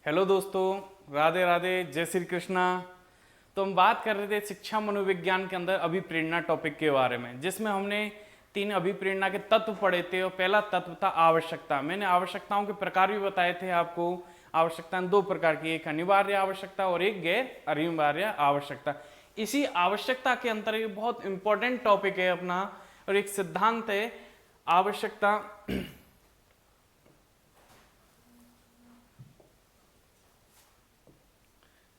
Hello दोस्तों, राधे राधे, जय श्री कृष्णा। तो हम बात कर रहे थे शिक्षा मनोविज्ञान के अंदर अभिप्रेरणा टॉपिक के बारे में, जिसमें हमने 3 अभिप्रेरणा के तत्व पढ़े थे। और पहला तत्व था आवश्यकता। मैंने आवश्यकताओं के प्रकार भी बताए थे आपको। आवश्यकता 2 प्रकार की, एक अनिवार्य आवश्यकता और एक गैर अनिवार्य आवश्यकता। इसी आवश्यकता के अंतर एक बहुत इंपॉर्टेंट टॉपिक है अपना, और एक सिद्धांत है आवश्यकता।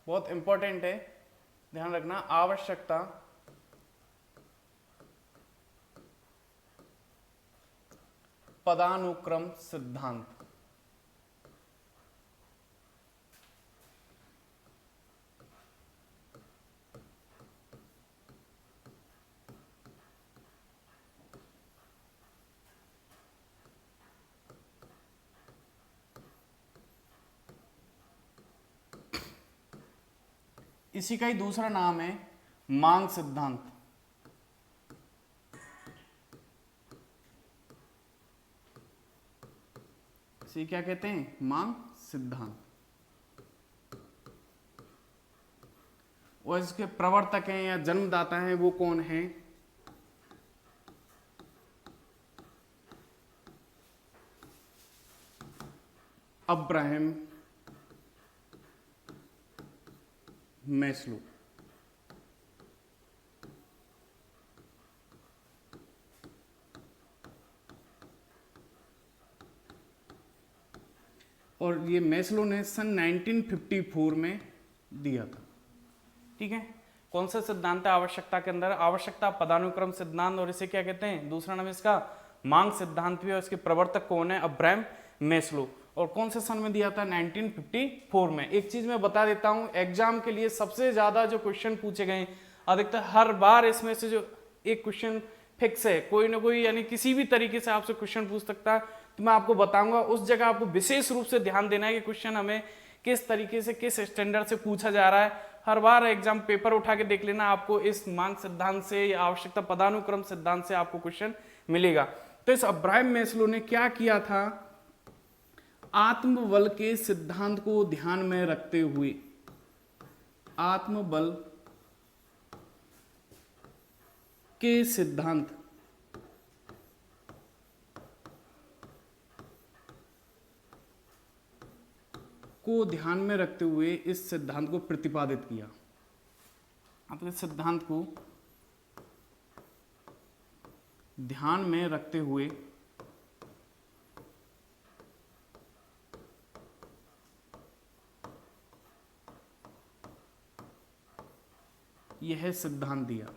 बहुत इंपॉर्टेंट है, ध्यान रखना। आवश्यकता पदानुक्रम सिद्धांत। इसी का ही दूसरा नाम है मांग सिद्धांत। इसे क्या कहते हैं? मांग सिद्धांत। और इसके प्रवर्तक हैं या जन्मदाता हैं वो कौन है? Abraham Maslow. और ये मैस्लो ने सन 1954 में दिया था। ठीक है। कौन सा सिद्धांत है आवश्यकता के अंदर? आवश्यकता पदानुक्रम सिद्धांत, और इसे क्या कहते हैं? दूसरा नाम इसका मांग सिद्धांत भी। और इसके प्रवर्तक कौन है? Abraham Maslow. और कौन से सन में दिया था? 1954 में। एक चीज मैं बता देता हूं, एग्जाम के लिए सबसे ज्यादा जो क्वेश्चन पूछे गए अधिकतर हर बार इसमें से जो एक क्वेश्चन फिक्स है, कोई ना कोई, यानी किसी भी तरीके से आपसे क्वेश्चन पूछ सकता है, तो मैं आपको बताऊंगा। उस जगह आपको विशेष रूप से ध्यान देना है कि क्वेश्चन हमें किस तरीके से, किस स्टैंडर्ड से पूछा जा रहा है। हर बार एग्जाम पेपर उठा के देख लेना, आपको इस मांग सिद्धांत से या आवश्यकता पदानुक्रम सिद्धांत से आपको क्वेश्चन मिलेगा। तो इस अब्राहम मैस्लो ने क्या किया था? आत्मबल के सिद्धांत को ध्यान में रखते हुए, आत्मबल के सिद्धांत को ध्यान में रखते हुए इस सिद्धांत को प्रतिपादित किया। अब इस सिद्धांत को ध्यान में रखते हुए यह सिद्धांत दिया।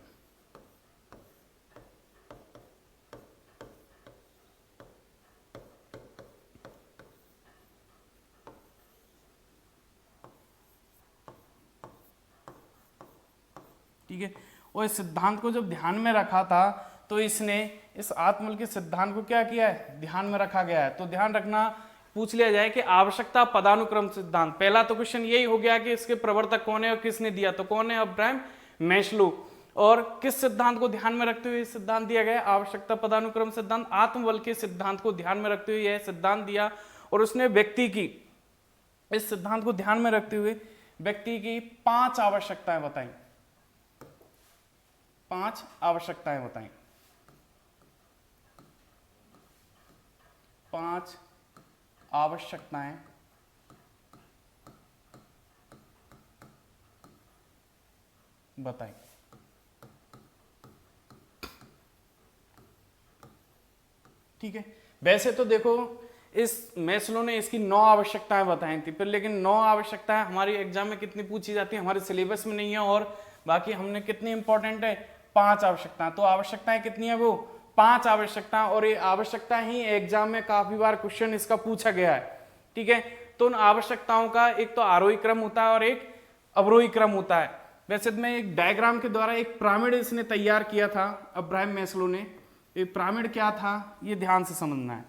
ठीक है। और इस सिद्धांत को जब ध्यान में रखा था, तो इसने इस आत्मबल के सिद्धांत को क्या किया है? ध्यान में रखा गया है। तो ध्यान रखना, पूछ लिया जाए कि आवश्यकता पदानुक्रम सिद्धांत, पहला तो क्वेश्चन यही हो गया कि इसके प्रवर्तक कौन है और किसने दिया। तो कौन है? Abraham Maslow. और किस सिद्धांत को ध्यान में रखते हुए सिद्धांत दिया गया? आवश्यकता पदानुक्रम सिद्धांत। आत्मबल के सिद्धांत को ध्यान में रखते हुए यह सिद्धांत दिया। और उसने व्यक्ति की, इस सिद्धांत को ध्यान में रखते हुए व्यक्ति की 5 आवश्यकताएं बताई। 5 आवश्यकताएं बताई। 5 आवश्यकताएं बताई। ठीक है। वैसे तो देखो, इस मैस्लो ने इसकी 9 आवश्यकताएं बताई थी, पर लेकिन 9 आवश्यकताएं हमारी एग्जाम में कितनी पूछी जाती है? हमारे सिलेबस में नहीं है। और बाकी हमने कितनी इंपॉर्टेंट है? 5 आवश्यकताएं। तो आवश्यकताएं कितनी है? वो 5 आवश्यकताएं। और ये आवश्यकता ही एग्जाम में काफी बार क्वेश्चन इसका पूछा गया है। ठीक है। तो उन आवश्यकताओं का एक तो आरोही क्रम होता है और एक अवरोही क्रम होता है। वैसे मैं एक डायग्राम के द्वारा एक पिरामिड इसने तैयार किया था, अब्राहम मैस्लो ने। ये पिरामिड क्या था, ये ध्यान से समझना है।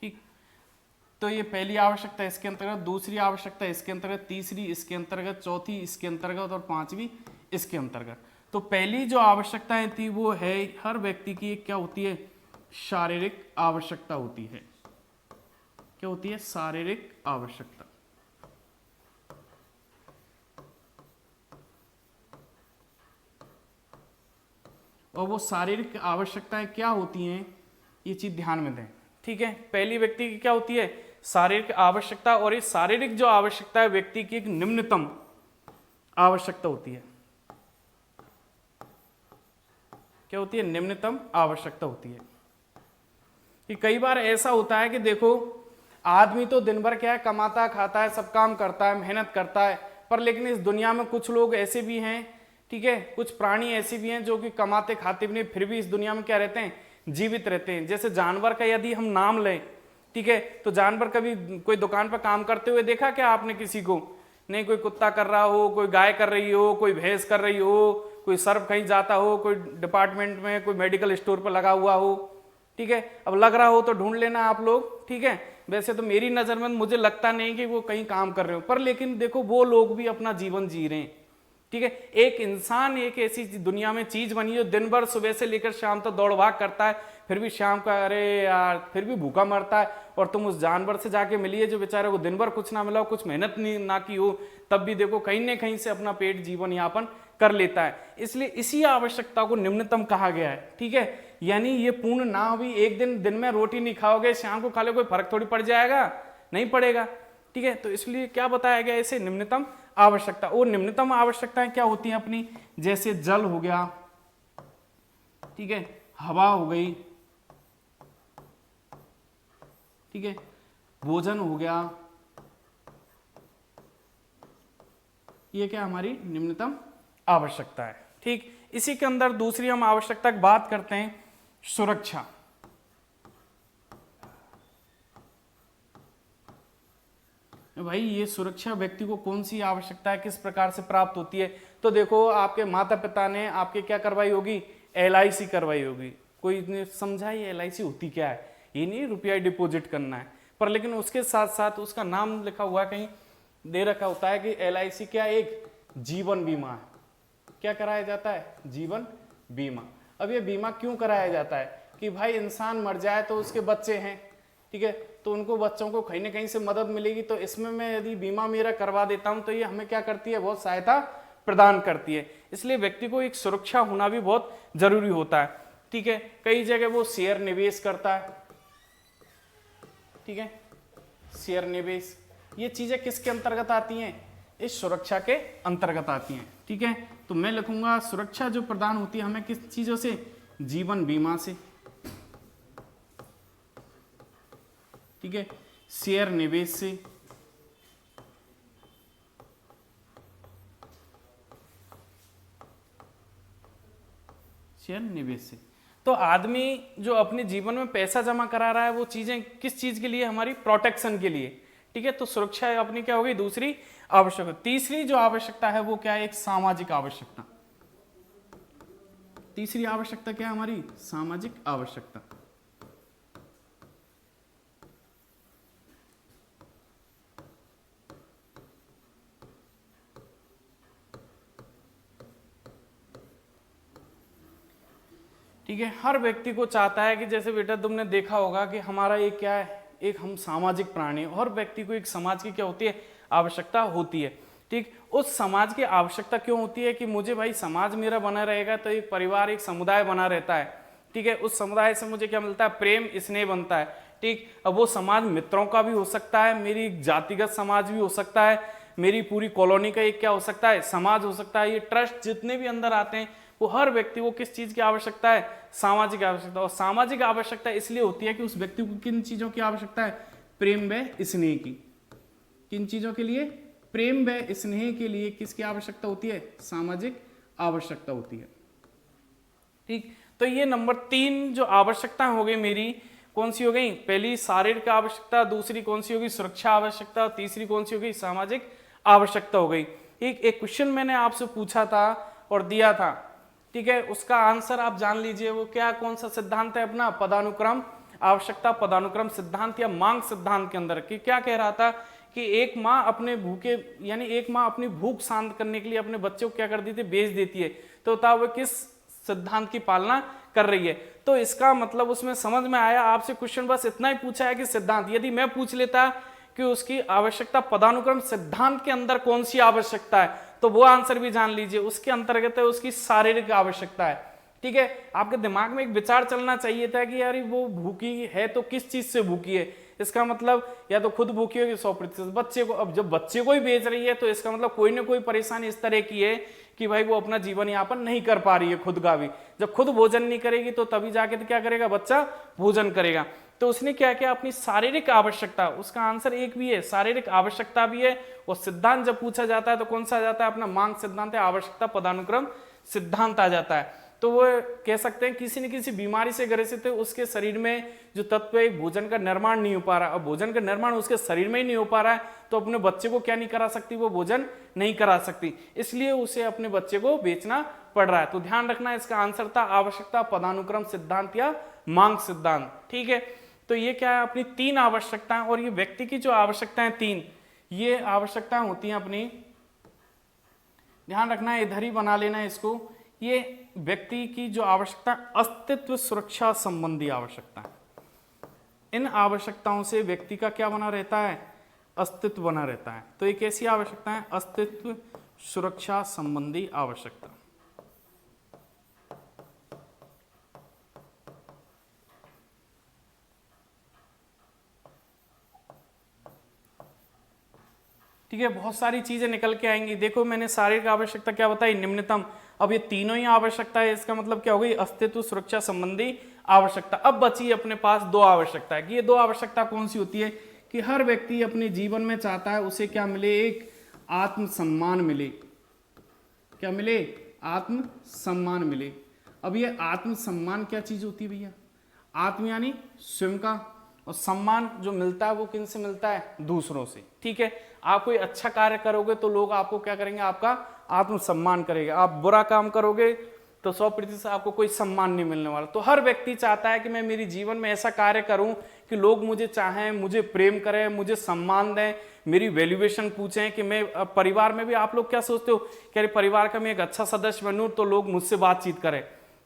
ठीक। तो ये पहली आवश्यकता इसके अंतर्गत, दूसरी आवश्यकता इसके अंतर्गत, तीसरी इसके अंतर्गत, चौथी इसके अंतर्गत और पांचवी इसके अंतर्गत। तो पहली जो आवश्यकताएं थी वो है हर व्यक्ति की क्या होती है, शारीरिक आवश्यकता होती है। क्या होती है, शारीरिक आवश्यकता। और वो शारीरिक आवश्यकताएं क्या होती हैं, ये चीज ध्यान में दें, ठीक है। पहली व्यक्ति की क्या होती है, शारीरिक आवश्यकता, और इस शारीरिक जो आवश्यकता है व्यक्ति की एक निम्नतम आवश्यकता होती है। क्या होती है, निम्नतम आवश्यकता होती है। कि कई बार ऐसा होता है कि देखो आदमी तो दिन भर क्या है, कमाता खाता है, सब काम करता है, मेहनत करता है, पर लेकिन इस दुनिया में कुछ लोग ऐसे भी हैं, ठीक है, कुछ प्राणी ऐसे भी हैं जो कि कमाते खाते भी नहीं, फिर भी इस दुनिया में क्या रहते हैं, जीवित रहते हैं। जैसे जानवर का यदि हम नाम लें, ठीक है, तो जानवर कभी कोई दुकान पर काम करते हुए देखा क्या आपने किसी को? नहीं, कोई कुत्ता कर रहा हो, कोई गाय कर रही हो, कोई भैंस कर रही हो, कोई सर्फ कहीं जाता हो, कोई डिपार्टमेंट में कोई मेडिकल स्टोर पर लगा हुआ हो, ठीक है। अब लग रहा हो तो ढूंढ लेना आप लोग, ठीक है। वैसे तो मेरी नजर में मुझे लगता नहीं कि वो कहीं काम कर रहे हो, पर लेकिन देखो वो लोग भी अपना जीवन जी रहे हैं, ठीक है। एक इंसान एक ऐसी दुनिया में चीज बनी जो दिन भर सुबह से लेकर शाम तक दौड़ भाग करता है, फिर भी शाम का अरे यार फिर भी भूखा मरता है। और तुम उस जानवर से जाके मिलिए जो बेचारे को दिन भर कुछ ना मिला हो, कुछ मेहनत नहीं ना की हो, तब भी देखो कहीं ना कहीं से अपना पेट जीवन यापन कर लेता है। इसलिए इसी आवश्यकता को निम्नतम कहा गया है, ठीक है। यानी ये पूर्ण ना भी, एक दिन में रोटी नहीं खाओगे, शाम को खा लो, कोई फर्क थोड़ी पड़ जाएगा, नहीं पड़ेगा, ठीक है। तो इसलिए क्या बताया गया, इसे निम्नतम आवश्यकता। और निम्नतम आवश्यकताएं क्या होती हैं अपनी, जैसे जल हो गया, ठीक है, हवा हो गई, ठीक है, भोजन हो गया, ये क्या हमारी निम्नतम आवश्यकता है, ठीक। इसी के अंदर दूसरी हम आवश्यकता की बात करते हैं, सुरक्षा। भाई ये सुरक्षा व्यक्ति को कौन सी आवश्यकता है, किस प्रकार से प्राप्त होती है? तो देखो आपके माता पिता ने आपके क्या करवाई होगी, LIC करवाई होगी। कोई ने समझा ये LIC होती क्या है? ये नहीं रुपया डिपॉजिट करना है, पर लेकिन उसके साथ साथ उसका नाम लिखा हुआ कहीं दे रखा होता है कि LIC क्या एक जीवन बीमा है। क्या कराया जाता है, जीवन बीमा। अब ये बीमा क्यों कराया जाता है कि भाई इंसान मर जाए तो उसके बच्चे हैं, ठीक है, तो उनको बच्चों को कहीं ना कहीं से मदद मिलेगी। तो इसमें मैं यदि बीमा मेरा करवा देता हूं तो ये हमें क्या करती है, बहुत सहायता प्रदान करती है। इसलिए व्यक्ति को एक सुरक्षा होना भी बहुत जरूरी होता है, ठीक है। कई जगह वो शेयर निवेश करता है, ठीक है, शेयर निवेश, ये चीजें किसके अंतर्गत आती हैं, इस सुरक्षा के अंतर्गत आती हैं, ठीक है। तो मैं लिखूंगा सुरक्षा जो प्रदान होती है हमें किस चीजों से, जीवन बीमा से, ठीक है, शेयर निवेश से, शेयर निवेश से। तो आदमी जो अपने जीवन में पैसा जमा करा रहा है वो चीजें किस चीज के लिए, हमारी प्रोटेक्शन के लिए, ठीक है। तो सुरक्षा अपनी क्या होगी, दूसरी आवश्यकता। तीसरी जो आवश्यकता है वो क्या है, एक सामाजिक आवश्यकता। तीसरी आवश्यकता क्या है हमारी, सामाजिक आवश्यकता। ठीक है, हर व्यक्ति को चाहता है कि जैसे बेटा तुमने देखा होगा कि हमारा एक क्या है, एक हम सामाजिक प्राणी, हर व्यक्ति को एक समाज की क्या होती है, आवश्यकता होती है, ठीक। उस समाज की आवश्यकता क्यों होती है कि मुझे भाई समाज मेरा बना रहेगा तो एक परिवार एक समुदाय बना रहता है, ठीक है। उस समुदाय से मुझे क्या मिलता है, प्रेम स्नेह बनता है, ठीक। अब वो समाज मित्रों का भी हो सकता है, मेरी जातिगत समाज भी हो सकता है, मेरी पूरी कॉलोनी का एक क्या हो सकता है, समाज हो सकता है। ये ट्रस्ट जितने भी अंदर आते हैं वो हर व्यक्ति को किस चीज की आवश्यकता है, सामाजिक आवश्यकता। और सामाजिक आवश्यकता इसलिए होती है कि उस व्यक्ति को किन चीजों की आवश्यकता है, प्रेम व स्नेह की। किन चीजों के लिए, प्रेम व स्नेह के लिए किसकी आवश्यकता होती है, सामाजिक आवश्यकता होती है, ठीक। तो ये नंबर 3 जो आवश्यकता हो गई मेरी, कौन सी हो गई, पहली शारीरिक आवश्यकता, दूसरी कौन सी होगी, सुरक्षा आवश्यकता, और तीसरी कौन सी होगी, सामाजिक आवश्यकता हो गई। एक क्वेश्चन मैंने आपसे पूछा था और दिया था, ठीक है, उसका आंसर आप जान लीजिए वो क्या, कौन सा सिद्धांत है अपना, पदानुक्रम आवश्यकता पदानुक्रम सिद्धांत या मांग सिद्धांत के अंदर कि क्या कह रहा था कि एक माँ अपने भूखे यानी एक माँ अपनी भूख शांत करने के लिए अपने बच्चे को क्या कर देती है, बेच देती है। तो बताओ वो किस सिद्धांत की पालना कर रही है। तो इसका मतलब उसमें समझ में आया। आपसे क्वेश्चन बस इतना ही पूछा है कि सिद्धांत, यदि मैं पूछ लेता कि उसकी आवश्यकता पदानुक्रम सिद्धांत के अंदर कौन सी आवश्यकता है, तो वो आंसर भी जान लीजिए। उसके अंतर्गत है उसकी शारीरिक आवश्यकता है। ठीक है, आपके दिमाग में एक विचार चलना चाहिए था कि यार वो भूखी है तो किस चीज से भूखी है। इसका मतलब या तो खुद भूखी होगी 100%, बच्चे को, अब जब बच्चे को ही बेच रही है तो इसका मतलब कोई ना कोई परेशानी इस तरह की है कि भाई वो अपना जीवन यापन नहीं कर पा रही है खुद का भी। जब खुद भोजन नहीं करेगी तो तभी जाके तो क्या करेगा, बच्चा भोजन करेगा। तो उसने क्या किया, अपनी शारीरिक आवश्यकता, उसका आंसर एक भी है, शारीरिक आवश्यकता भी है। और सिद्धांत जब पूछा जाता है तो कौन सा आ जाता है, अपना मांग सिद्धांत है, आवश्यकता पदानुक्रम सिद्धांत आ जाता है। तो वो कह सकते हैं किसी न किसी बीमारी से ग्रसित है, उसके शरीर में जो तत्व है भोजन का निर्माण नहीं हो पा रहा। अब भोजन का निर्माण उसके शरीर में ही नहीं हो पा रहा है तो अपने बच्चे को क्या नहीं करा सकती, वो भोजन नहीं करा सकती, इसलिए उसे अपने बच्चे को बेचना पड़ रहा है। तो ध्यान रखना इसका आंसर था आवश्यकता पदानुक्रम सिद्धांत या मांग सिद्धांत। ठीक है, तो ये क्या है, अपनी 3 आवश्यकताएं। और ये व्यक्ति की जो आवश्यकताएं 3, ये आवश्यकताएं होती हैं अपनी, ध्यान रखना, इधर ही बना लेना इसको। ये व्यक्ति की जो आवश्यकता, अस्तित्व सुरक्षा संबंधी आवश्यकता है। इन आवश्यकताओं से व्यक्ति का क्या बना रहता है, अस्तित्व बना रहता है। तो ये कैसी आवश्यकता है, अस्तित्व सुरक्षा संबंधी आवश्यकता। ठीक है, बहुत सारी चीजें निकल के आएंगी। देखो मैंने शारीरिक आवश्यकता क्या बताई, निम्नतम। अब ये तीनों ही आवश्यकता है, इसका मतलब क्या हो गई, अस्तित्व सुरक्षा संबंधी आवश्यकता। अब बची अपने पास 2 आवश्यकता है कि ये 2 आवश्यकता कौन सी होती है कि हर व्यक्ति अपने जीवन में चाहता है उसे क्या मिले, एक आत्मसम्मान मिले। क्या मिले, आत्मसम्मान मिले। अब ये आत्मसम्मान क्या चीज होती है भैया, आत्म यानी स्वयं का, और सम्मान जो मिलता है वो किन से मिलता है, दूसरों से। ठीक है, आप कोई अच्छा कार्य करोगे तो लोग आपको क्या करेंगे, आपका आत्मसम्मान करेंगे। आप बुरा काम करोगे तो 100% आपको कोई सम्मान नहीं मिलने वाला। तो हर व्यक्ति चाहता है कि मैं मेरे जीवन में ऐसा कार्य करूं कि लोग मुझे चाहें, मुझे प्रेम करें, मुझे सम्मान दें, मेरी वैल्यूएशन पूछें। कि मैं परिवार में भी आप लोग क्या सोचते हो कि अरे परिवार का मैं एक अच्छा सदस्य बनूं तो लोग मुझसे बातचीत करें।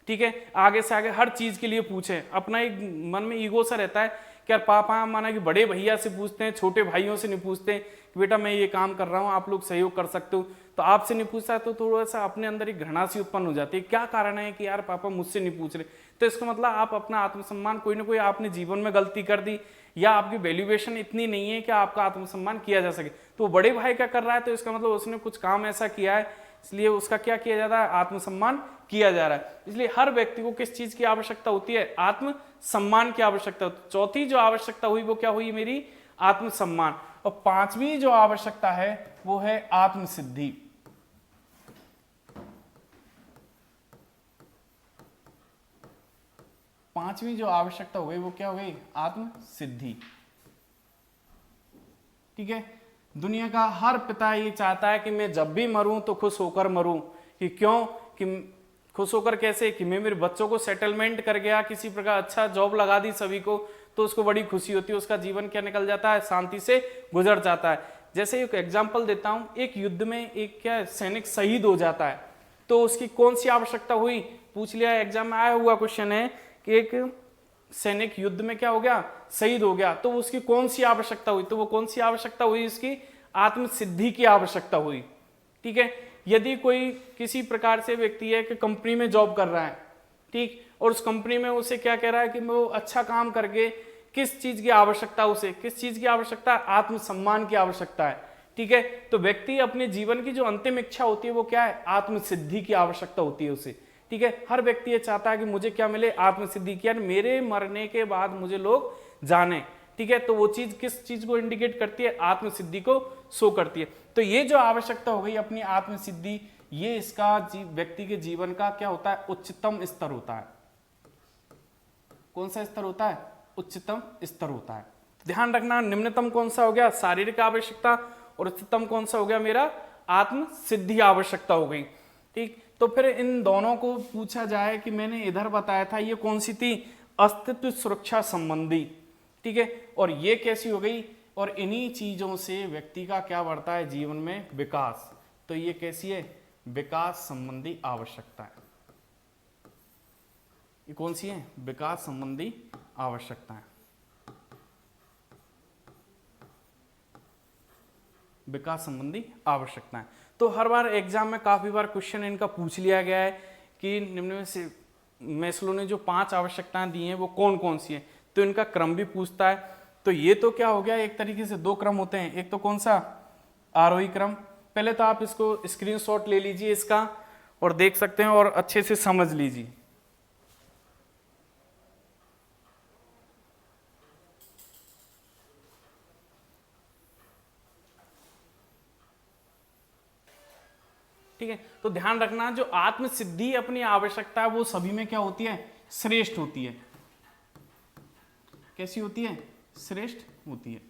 ठीक है, आगे से आगे हर चीज के लिए पूछें। अपना एक मन में ईगो सा रहता है कि यार पापा माना कि बड़े भैया से पूछते हैं, छोटे भाइयों से नहीं पूछते कि बेटा मैं ये काम कर रहा हूँ, आप लोग सहयोग कर सकते हो, तो आपसे नहीं पूछता तो थोड़ा सा अपने अंदर एक घृणा सी उत्पन्न हो जाती है। क्या कारण है कि यार पापा मुझसे नहीं पूछ रहे, तो इसका मतलब आप अपना आत्मसम्मान, कोई ना कोई आपने जीवन में गलती कर दी या आपकी वैल्यूएशन इतनी नहीं है कि आपका आत्मसम्मान किया जा सके। तो बड़े भाई क्या कर रहा है, तो इसका मतलब उसने कुछ काम ऐसा किया है इसलिए उसका क्या किया जा रहा है, आत्मसम्मान किया जा रहा है। इसलिए हर व्यक्ति को किस चीज की आवश्यकता होती है, आत्मसम्मान की आवश्यकता। चौथी जो आवश्यकता हुई वो क्या हुई मेरी, आत्मसम्मान। और 5वीं जो आवश्यकता है वो है आत्मसिद्धि। पांचवी जो आवश्यकता हो गई वो क्या हो गई, आत्मसिद्धि। ठीक है, दुनिया का हर पिता ये चाहता है कि मैं जब भी मरूं तो खुश होकर मरूं। कि क्यों, कि खुश होकर कैसे, कि मैं मेरे बच्चों को सेटलमेंट कर गया, किसी प्रकार अच्छा जॉब लगा दी सभी को, तो उसको बड़ी खुशी होती है, उसका जीवन क्या निकल जाता है, शांति से गुजर जाता है। जैसे एक एग्जाम्पल देता हूं, एक युद्ध में एक क्या सैनिक शहीद हो जाता है तो उसकी कौन सी आवश्यकता हुई, पूछ लिया, एग्जाम में आया हुआ क्वेश्चन है कि एक सैनिक युद्ध में क्या हो गया, शहीद हो गया, तो उसकी कौन सी आवश्यकता हुई, तो वो कौन सी आवश्यकता हुई, उसकी आत्मसिद्धि की आवश्यकता हुई। ठीक है, यदि कोई किसी प्रकार से व्यक्ति है कि कंपनी में जॉब कर रहा है, ठीक, और उस कंपनी में उसे क्या कह रहा है कि वो अच्छा काम करके किस चीज की आवश्यकता, उसे किस चीज की आवश्यकता, आत्मसम्मान की आवश्यकता है। ठीक है, तो व्यक्ति अपने जीवन की जो अंतिम इच्छा होती है वो क्या है, आत्मसिद्धि की आवश्यकता होती है उसे। ठीक है, हर व्यक्ति ये चाहता है कि मुझे क्या मिले, आत्मसिद्धि की, यानी मेरे मरने के बाद मुझे लोग जाने। ठीक है, तो वो चीज किस चीज को इंडिकेट करती है, आत्मसिद्धि को शो करती है। तो ये जो आवश्यकता हो गई अपनी आत्मसिद्धि, ये इसका व्यक्ति के जीवन का क्या होता है, उच्चतम स्तर होता है। कौन सा स्तर होता है, उच्चतम स्तर होता है। ध्यान रखना, निम्नतम कौन सा हो गया, शारीरिक आवश्यकता, और उच्चतम कौन सा हो गया मेरा, आत्मसिद्धि आवश्यकता हो गई। ठीक, तो फिर इन दोनों को पूछा जाए कि मैंने इधर बताया था ये कौन सी थी, अस्तित्व सुरक्षा संबंधी, ठीक है। और ये कैसी हो गई, और इन्हीं चीजों से व्यक्ति का क्या बढ़ता है जीवन में, विकास। तो ये कैसी है, विकास संबंधी आवश्यकता है। ये कौन सी है, विकास संबंधी आवश्यकता है, विकास संबंधी आवश्यकता है। तो हर बार एग्जाम में काफी बार क्वेश्चन इनका पूछ लिया गया है कि निम्न में से मैस्लो ने जो 5 आवश्यकताएं दी हैं वो कौन कौन सी हैं, तो इनका क्रम भी पूछता है। तो ये तो क्या हो गया, एक तरीके से 2 क्रम होते हैं, एक तो कौन सा, आरोही क्रम। पहले तो आप इसको स्क्रीनशॉट ले लीजिए इसका और देख सकते हैं और अच्छे से समझ लीजिए। ठीक है, तो ध्यान रखना जो आत्म सिद्धि अपनी आवश्यकता है वो सभी में क्या होती है, श्रेष्ठ होती है। कैसी होती है, श्रेष्ठ होती है।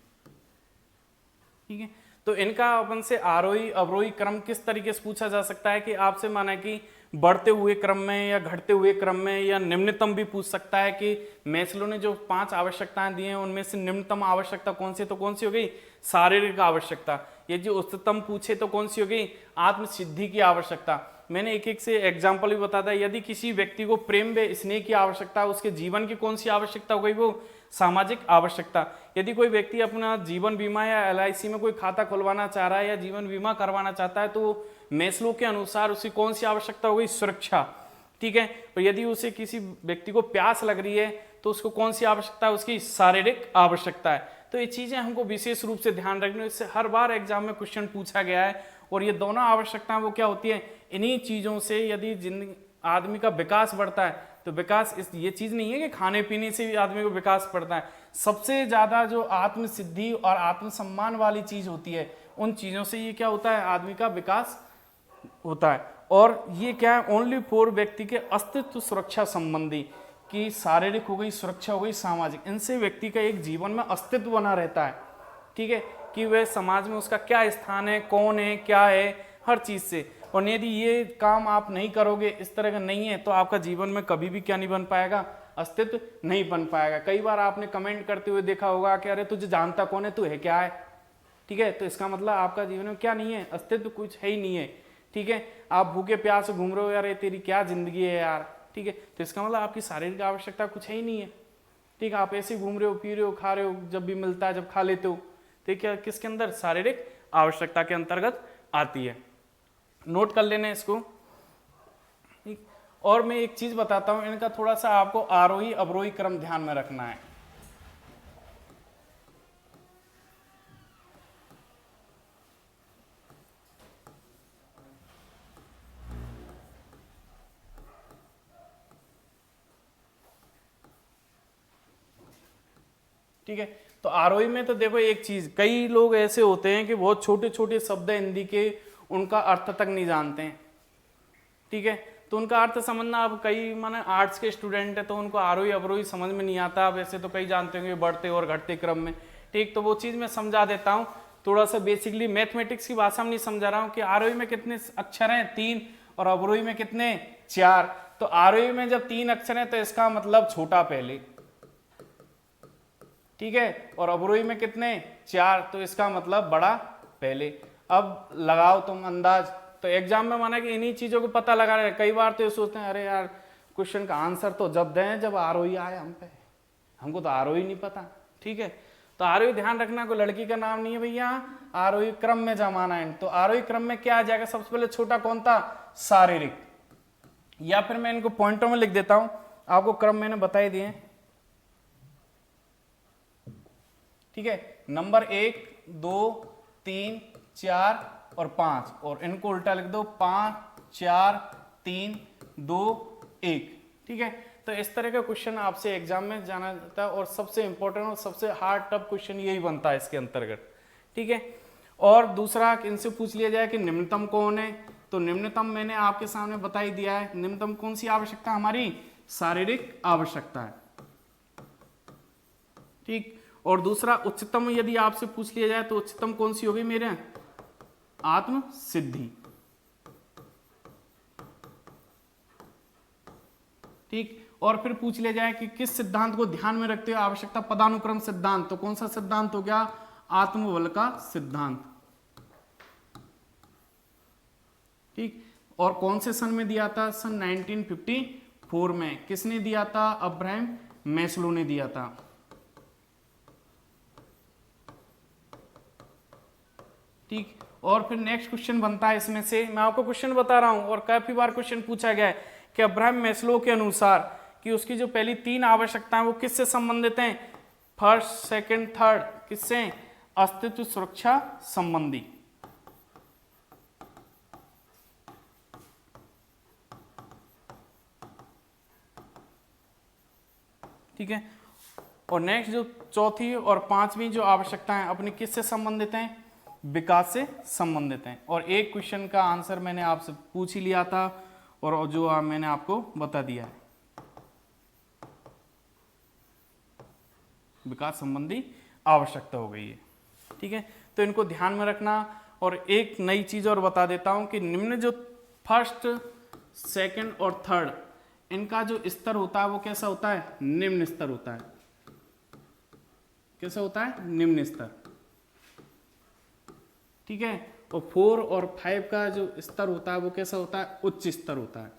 ठीक है, तो इनका अपन से आरोही अवरोही क्रम किस तरीके से पूछा जा सकता है कि आपसे माना कि बढ़ते हुए क्रम में या घटते हुए क्रम में, या निम्नतम भी पूछ सकता है कि मैस्लो ने जो 5 आवश्यकताएं दी हैं उनमें से निम्नतम आवश्यकता कौन सी, तो कौन सी हो गई, शारीरिक आवश्यकता। ये जो उच्चतम पूछे तो कौन सी हो गई, आत्म सिद्धि की आवश्यकता। मैंने एक एक से एग्जाम्पल भी बता दिया। यदि किसी व्यक्ति को प्रेम व स्नेह की आवश्यकता है, उसके जीवन की कौन सी आवश्यकता हो गई, वो सामाजिक आवश्यकता। यदि कोई व्यक्ति अपना जीवन बीमा या LIC में कोई खाता खुलवाना चाह रहा है या जीवन बीमा करवाना चाहता है, तो मैस्लो के अनुसार उसकी कौन सी आवश्यकता हो गई, सुरक्षा। ठीक है, और यदि उसे किसी व्यक्ति को प्यास लग रही है तो उसको कौन सी आवश्यकता है, उसकी शारीरिक आवश्यकता है। तो ये चीजें हमको विशेष रूप से ध्यान रखनी, इससे हर बार एग्जाम में क्वेश्चन पूछा गया है। और ये दोनों आवश्यकताएं वो क्या होती है, इन्हीं चीजों से यदि जिंदगी आदमी का विकास बढ़ता है, तो विकास ये चीज नहीं है कि खाने पीने से भी आदमी को विकास बढ़ता है। सबसे ज्यादा जो आत्म सिद्धि और आत्मसम्मान वाली चीज होती है, उन चीजों से ये क्या होता है, आदमी का विकास होता है। और ये क्या है, ओनली फॉर व्यक्ति के अस्तित्व सुरक्षा संबंधी, कि शारीरिक हो गई, सुरक्षा हो गई, सामाजिक, इनसे व्यक्ति का एक जीवन में अस्तित्व बना रहता है। ठीक है, कि वह समाज में उसका क्या स्थान है, कौन है, क्या है, हर चीज से। और यदि ये काम आप नहीं करोगे, इस तरह का नहीं है, तो आपका जीवन में कभी भी क्या नहीं बन पाएगा, अस्तित्व नहीं बन पाएगा। कई बार आपने कमेंट करते हुए देखा होगा कि अरे तुझे जानता कौन है, तू है क्या है। ठीक है, तो इसका मतलब आपका जीवन में क्या नहीं है, अस्तित्व कुछ है ही नहीं है। ठीक है, आप भूखे प्यास घूम रहे हो, यार ये तेरी क्या जिंदगी है यार। ठीक है, तो इसका मतलब आपकी शारीरिक आवश्यकता कुछ है ही नहीं है। ठीक है, आप ऐसे घूम रहे हो, पी रहे हो, खा रहे हो, जब भी मिलता है जब खा लेते हो, तो क्या किसके अंदर, शारीरिक आवश्यकता के अंतर्गत आती है। नोट कर लेना इसको। ठीक, और मैं एक चीज बताता हूं, इनका थोड़ा सा आपको आरोही अवरोही क्रम ध्यान में रखना है। ठीक है, तो आरोही में तो देखो एक चीज, कई लोग ऐसे होते हैं कि बहुत छोटे छोटे शब्द है हिंदी के, उनका अर्थ तक नहीं जानते हैं। ठीक है, तो उनका अर्थ समझना, अब कई माने आर्ट्स के स्टूडेंट है तो उनको आरोही अवरोही समझ में नहीं आता। वैसे तो कई जानते होंगे बढ़ते और घटते क्रम में। ठीक, तो वो चीज मैं समझा देता हूँ थोड़ा सा। बेसिकली मैथमेटिक्स की भाषा में नहीं समझा रहा हूँ कि आरोही में कितने अक्षर हैं, 3, और अवरोही में कितने, 4। तो आरोही में जब 3 अक्षर हैं तो इसका मतलब छोटा पहले। ठीक है, और अवरोही में कितने, 4, तो इसका मतलब बड़ा पहले। अब लगाओ तुम अंदाज। तो एग्जाम में माना कि इन्हीं चीजों को पता लगा रहे। कई बार तो ये सोचते हैं अरे यार क्वेश्चन का आंसर तो जब दें जब आरोही आए हम पे, हमको तो आरोही नहीं पता। ठीक है, तो आरोही ध्यान रखना, कोई लड़की का नाम नहीं है भैया, आरोही क्रम में जमाना है। तो आरोही क्रम में क्या आ जाएगा, सबसे पहले छोटा कौन था, शारीरिक। या फिर मैं इनको पॉइंटों में लिख देता हूं, आपको क्रम मैंने बता ही दिए। ठीक है, नंबर 1, 2, 3, 4 और 5, और इनको उल्टा लिख दो, 5, 4, 3, 2, 1। ठीक है, तो इस तरह का क्वेश्चन आपसे एग्जाम में जाना जाता है, और सबसे इंपॉर्टेंट और सबसे हार्ड टफ क्वेश्चन यही बनता है इसके अंतर्गत। ठीक है, और दूसरा इनसे पूछ लिया जाए कि निम्नतम कौन है, तो निम्नतम मैंने आपके सामने बता ही दिया है। निम्नतम कौन सी आवश्यकता, हमारी शारीरिक आवश्यकता है। ठीक, और दूसरा उच्चतम यदि आपसे पूछ लिया जाए तो उच्चतम कौन सी होगी मेरे, आत्म सिद्धि। ठीक, और फिर पूछ लिया जाए कि किस सिद्धांत को ध्यान में रखते हुए आवश्यकता पदानुक्रम सिद्धांत, तो कौन सा सिद्धांत हो गया, आत्मबल का सिद्धांत। ठीक, और कौन से सन में दिया था, सन 1954 में। किसने दिया था, अब्राहम मैस्लो ने दिया था। ठीक, और फिर नेक्स्ट क्वेश्चन बनता है इसमें से, मैं आपको क्वेश्चन बता रहा हूं और काफी बार क्वेश्चन पूछा गया है कि अब्राहम मैस्लो के अनुसार कि उसकी जो पहली 3 आवश्यकताएं वो किससे संबंधित हैं, फर्स्ट, सेकंड, थर्ड, किससे, अस्तित्व सुरक्षा संबंधी। ठीक है, और नेक्स्ट जो चौथी और पांचवी जो आवश्यकताएं अपनी किससे संबंधित हैं, विकास से संबंधित हैं। और एक क्वेश्चन का आंसर मैंने आपसे पूछ ही लिया था और जो मैंने आपको बता दिया है, विकास संबंधी आवश्यकता हो गई है। ठीक है, तो इनको ध्यान में रखना। और एक नई चीज और बता देता हूं कि निम्न जो फर्स्ट, सेकंड और थर्ड, इनका जो स्तर होता है वो कैसा होता है, निम्न स्तर होता है। कैसा होता है, निम्न स्तर। ठीक है, और 4 और 5 का जो स्तर होता है वो कैसा होता है, उच्च स्तर होता है।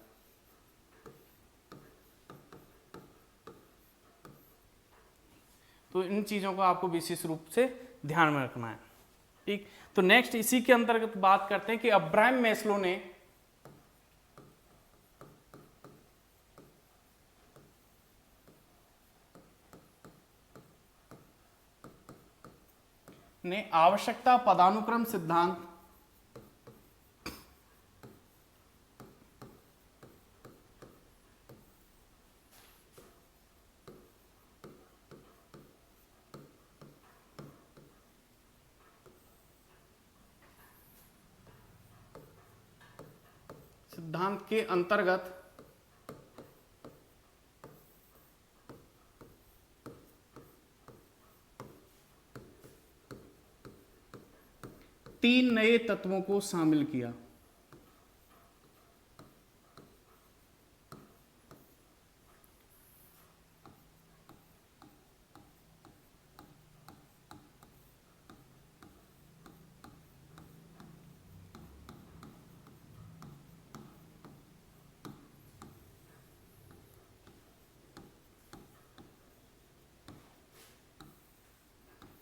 तो इन चीजों को आपको विशेष रूप से ध्यान में रखना है। ठीक, तो नेक्स्ट इसी के अंतर्गत बात करते हैं कि अब्राहम मैस्लो ने आवश्यकता पदानुक्रम सिद्धांत के अंतर्गत तीन नए तत्वों को शामिल किया।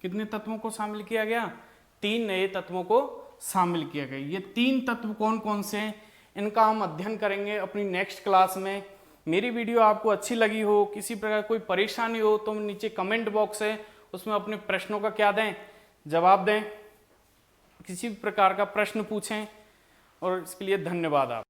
कितने तत्वों को शामिल किया गया, 3 नए तत्वों को शामिल किया गया। ये 3 तत्व कौन कौन से हैं, इनका हम अध्ययन करेंगे अपनी नेक्स्ट क्लास में। मेरी वीडियो आपको अच्छी लगी हो, किसी प्रकार कोई परेशानी हो तो नीचे कमेंट बॉक्स है, उसमें अपने प्रश्नों का क्या दें, जवाब दें, किसी भी प्रकार का प्रश्न पूछें। और इसके लिए धन्यवाद आप।